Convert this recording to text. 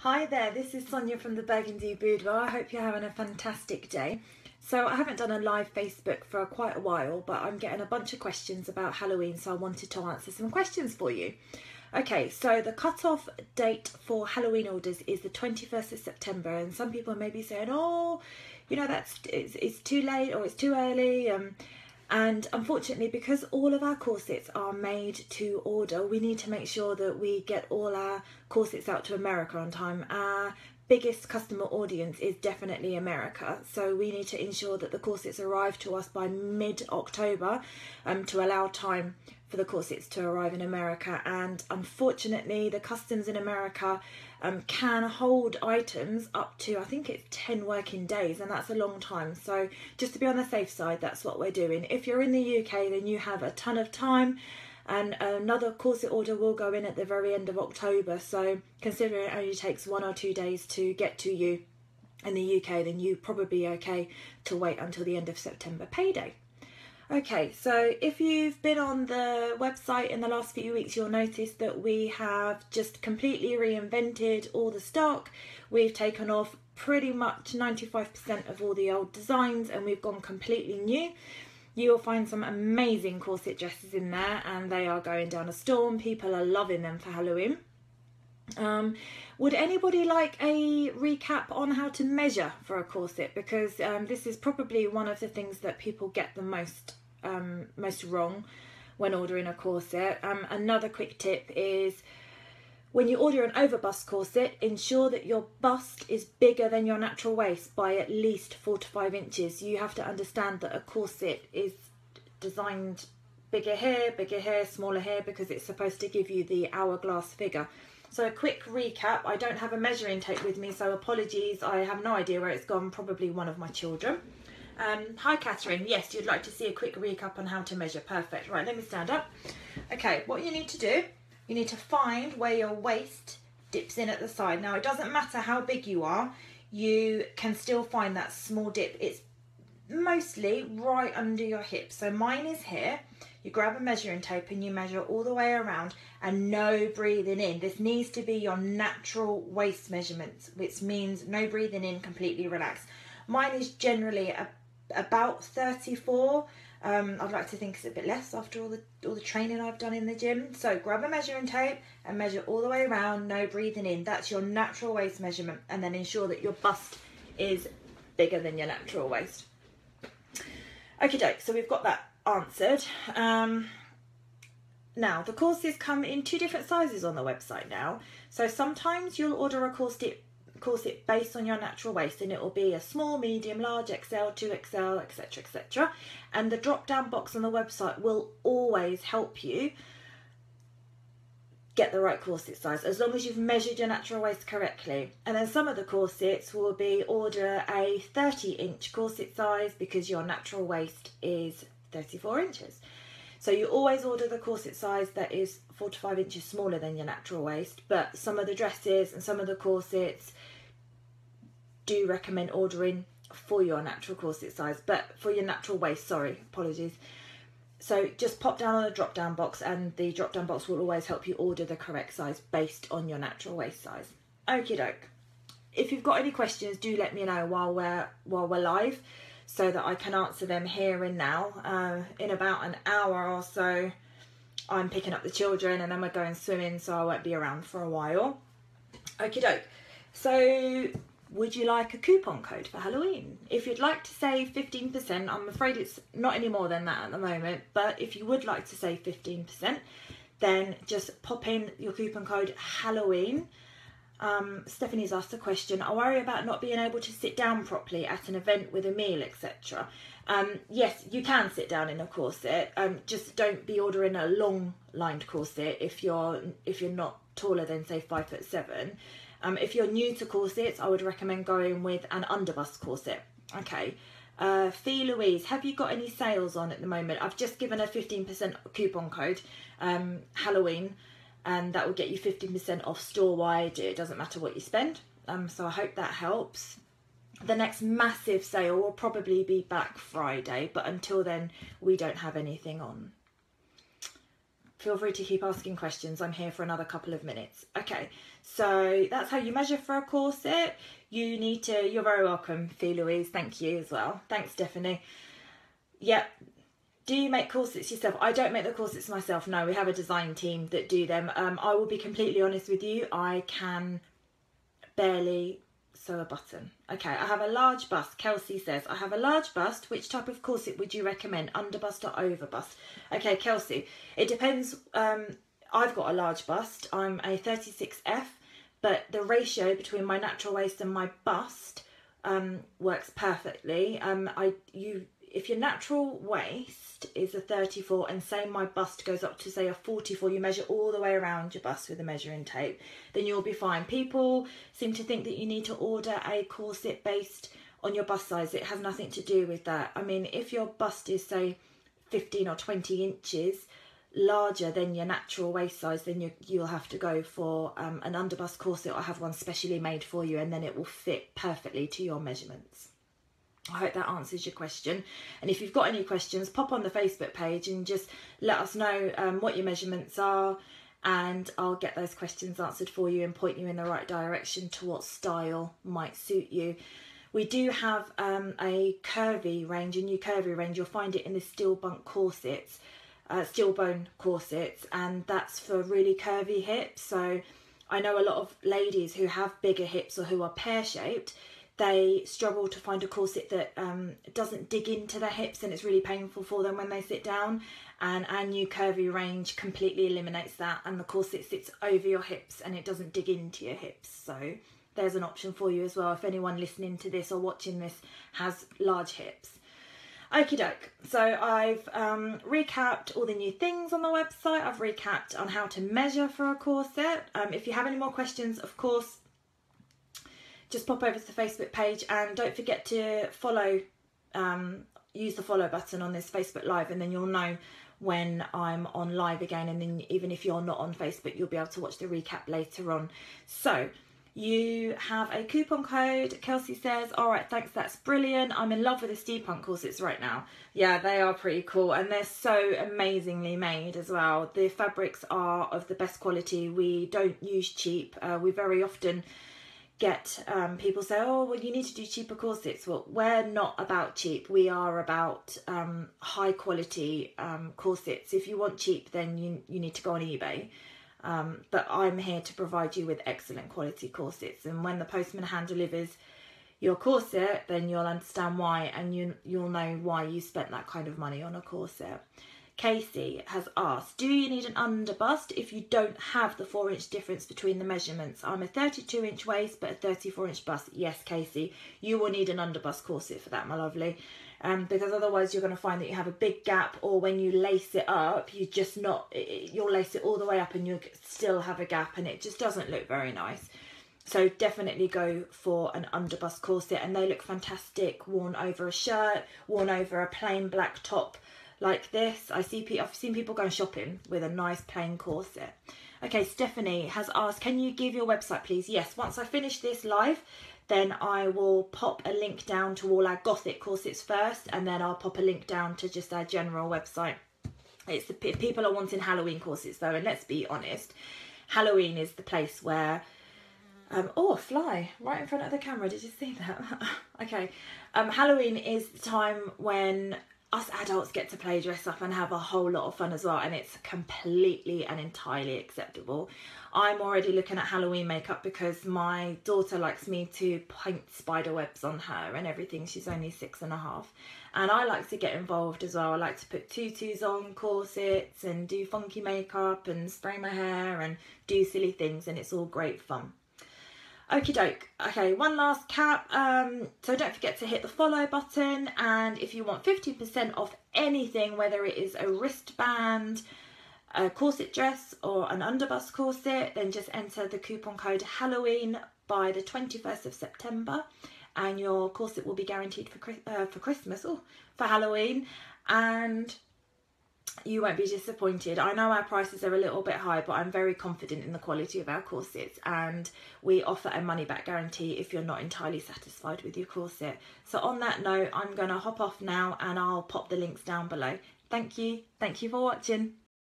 Hi there, this is Sonia from the Burgundy Boudoir. I hope you're having a fantastic day. So I haven't done a live Facebook for quite a while, but I'm getting a bunch of questions about Halloween, so I wanted to answer some questions for you. Okay, so the cut-off date for Halloween orders is the 21st of September, and some people may be saying, oh, you know, it's too late or it's too early. And unfortunately, because all of our corsets are made to order, we need to make sure that we get all our corsets out to America on time. Our biggest customer audience is definitely America, so we need to ensure that the corsets arrive to us by mid-October to allow time for the corsets to arrive in America. And unfortunately, the customs in America can hold items up to, I think it's 10 working days, and that's a long time. So just to be on the safe side, that's what we're doing. If you're in the UK, then you have a ton of time, and another corset order will go in at the very end of October. So considering it only takes 1 or 2 days to get to you in the UK, then you're probably okay to wait until the end of September payday. Okay, so if you've been on the website in the last few weeks, you'll notice that we have just completely reinvented all the stock. We've taken off pretty much 95% of all the old designs, and we've gone completely new. You'll find some amazing corset dresses in there, and they are going down a storm. People are loving them for Halloween. Would anybody like a recap on how to measure for a corset? Because this is probably one of the things that people get the most wrong when ordering a corset. Another quick tip is, when you order an overbust corset, ensure that your bust is bigger than your natural waist by at least 4 to 5 inches. You have to understand that a corset is designed bigger here, smaller here, because it's supposed to give you the hourglass figure. So a quick recap, I don't have a measuring tape with me, so apologies, I have no idea where it's gone, probably one of my children. Hi Catherine, yes, you'd like to see a quick recap on how to measure, perfect. Right, let me stand up. Okay, what you need to do, you need to find where your waist dips in at the side. Now it doesn't matter how big you are, you can still find that small dip. It's mostly right under your hip, so mine is here. You grab a measuring tape and you measure all the way around, and no breathing in. This needs to be your natural waist measurements, which means no breathing in, completely relaxed. Mine is generally about 34. I'd like to think it's a bit less after all the training I've done in the gym. So grab a measuring tape and measure all the way around, no breathing in. That's your natural waist measurement, and then ensure that your bust is bigger than your natural waist. Okie doke, so we've got that answered. Now the corsets come in 2 different sizes on the website now. So sometimes you'll order a corset based on your natural waist, and it will be a small, medium, large, XL, 2XL, etc, etc. And the drop down box on the website will always help you get the right corset size, as long as you've measured your natural waist correctly. And then some of the corsets will be order a 30-inch corset size because your natural waist is 34 inches. So you always order the corset size that is 4 to 5 inches smaller than your natural waist. But some of the dresses and some of the corsets do recommend ordering for your natural corset size, but for your natural waist, sorry, apologies. So just pop down on the drop down box, and the drop down box will always help you order the correct size based on your natural waist size. Okie doke. If you've got any questions, do let me know while we're live, so that I can answer them here and now. In about an hour or so, I'm picking up the children and then we're going swimming, so I won't be around for a while. Okie doke. So would you like a coupon code for Halloween? If you'd like to save 15%, I'm afraid it's not any more than that at the moment, but if you would like to save 15%, then just pop in your coupon code Halloween. Stephanie's asked a question. I worry about not being able to sit down properly at an event with a meal, etc. Yes, you can sit down in a corset. Just don't be ordering a long lined corset if you're not taller than, say, 5'7". If you're new to corsets, I would recommend going with an underbust corset. Okay. Fee Louise, have you got any sales on at the moment? I've just given a 15% coupon code, Halloween, and that will get you 15% off store-wide. It doesn't matter what you spend. So I hope that helps. The next massive sale will probably be Black Friday, but until then, we don't have anything on. Feel free to keep asking questions. I'm here for another couple of minutes. Okay, So that's how you measure for a corset. You need to, you're very welcome, Fee Louise, thank you as well. Thanks, Stephanie. Yep. Do you make corsets yourself? I don't make the corsets myself, no. We have a design team that do them. I will be completely honest with you. I can barely sew a button. Okay, I have a large bust. Kelsey says, I have a large bust. Which type of corset would you recommend? Underbust or overbust? Okay, Kelsey, it depends. I've got a large bust. I'm a 36F, but the ratio between my natural waist and my bust works perfectly. If your natural waist is a 34 and say my bust goes up to say a 44, you measure all the way around your bust with a measuring tape, then you'll be fine. People seem to think that you need to order a corset based on your bust size. It has nothing to do with that. I mean, if your bust is say 15 or 20 inches larger than your natural waist size, then you'll have to go for an underbust corset or have one specially made for you, and then it will fit perfectly to your measurements. I hope that answers your question. And if you've got any questions, pop on the Facebook page and just let us know what your measurements are, and I'll get those questions answered for you and point you in the right direction to what style might suit you. We do have a curvy range, a new curvy range. You'll find it in the steel-bone corsets, and that's for really curvy hips. So I know a lot of ladies who have bigger hips or who are pear-shaped. They struggle to find a corset that doesn't dig into their hips, and it's really painful for them when they sit down. And our new curvy range completely eliminates that, and the corset sits over your hips and it doesn't dig into your hips. So there's an option for you as well if anyone listening to this or watching this has large hips. Okie doke. So I've recapped all the new things on the website. I've recapped on how to measure for a corset. If you have any more questions, of course, just pop over to the Facebook page, and don't forget to follow, use the follow button on this Facebook Live, and then you'll know when I'm on live again. And then even if you're not on Facebook, you'll be able to watch the recap later on. So you have a coupon code. Kelsey says, all right, thanks, that's brilliant. I'm in love with the steampunk corsets right now. Yeah, they are pretty cool, and they're so amazingly made as well. The fabrics are of the best quality. We don't use cheap. We very often get people say, oh, well, you need to do cheaper corsets. Well, we're not about cheap. We are about high quality corsets. If you want cheap, then you need to go on eBay. But I'm here to provide you with excellent quality corsets. And when the postman hand delivers your corset, then you'll understand why, and you'll know why you spent that kind of money on a corset. Casey has asked, do you need an underbust if you don't have the 4-inch difference between the measurements? I'm a 32-inch waist but a 34-inch bust. Yes, Casey, you will need an underbust corset for that, my lovely. Because otherwise you're going to find that you have a big gap, or when you lace it up, you'll lace it all the way up and you'll still have a gap, and it just doesn't look very nice. So definitely go for an underbust corset, and they look fantastic worn over a shirt, worn over a plain black top like this. I've seen people going shopping with a nice plain corset. Okay, Stephanie has asked, can you give your website please? Yes, once I finish this live, then I will pop a link down to all our gothic corsets first, and then I'll pop a link down to just our general website. It's people are wanting Halloween corsets though, and let's be honest, Halloween is the place where oh, a fly right in front of the camera. Did you see that? Okay, Halloween is the time when us adults get to play dress up and have a whole lot of fun as well, and it's completely and entirely acceptable. I'm already looking at Halloween makeup because my daughter likes me to paint spider webs on her and everything. She's only 6.5, and I like to get involved as well. I like to put tutus on, corsets, and do funky makeup and spray my hair and do silly things, and it's all great fun. Okie doke. Okay, one last cap. So don't forget to hit the follow button, and if you want 50% off anything, whether it is a wristband, a corset dress, or an underbust corset, then just enter the coupon code Halloween by the 21st of September, and your corset will be guaranteed for Christmas, for Halloween, and you won't be disappointed. I know our prices are a little bit high, but I'm very confident in the quality of our corsets, and we offer a money back guarantee if you're not entirely satisfied with your corset. So on that note, I'm going to hop off now, and I'll pop the links down below. Thank you for watching.